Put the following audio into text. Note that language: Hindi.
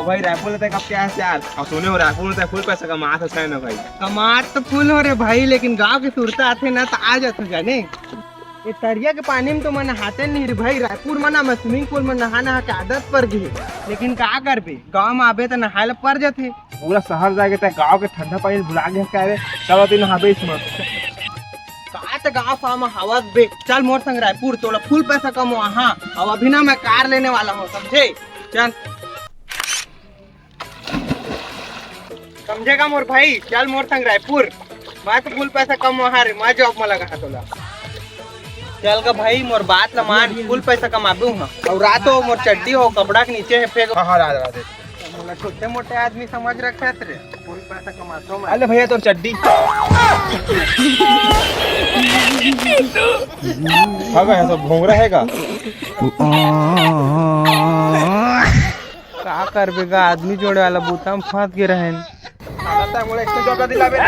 भाई रायपुर लेते कब क्या है यार, और सुने हो रायपुर में फुल पैसा कमात है ना भाई। कमात तो फुल हो रे भाई, लेकिन गांव की सूरत आते ना तो आ जाते जाने। ये तरिया के पानी में तो मैं नहाते नहीं रे भाई। रायपुर में ना मैं स्विमिंग पूल में नहा नहा के आदत पड़ गई, लेकिन का कर बे, गाँव में आबे तो नहाए ला पड़ जाते। पूरा शहर जाके गाँव के ठंडा पानी भुला गया क्या रे, चलो तीन नहाबे इसमें। का गाँव फार्म हवा बे, चल मोर संग रायपुर, थोड़ा फुल पैसा कम वहाँ। अब अभी ना मैं कार लेने वाला हूँ, समझे? चल समझेगा मोर भाई, चल मोर संग रायपुर। मैं तो फुल पैसा कम वहाँ रे, मैं जॉब में लगा है तोला। चल का भाई मोर बात ला मान, फुल पैसा कमाबू हाँ। और रात हो मोर चड्डी हो कपड़ा के नीचे है फेंक। हाँ राधे छोटे मोटे आदमी समझ रखे रे, फुल पैसा कमाता हूँ। अरे भैया तो चड्डी तो घोंगरा है का कर बेगा, आदमी जोड़े वाला बूता में फंस गए रहे। दिलावे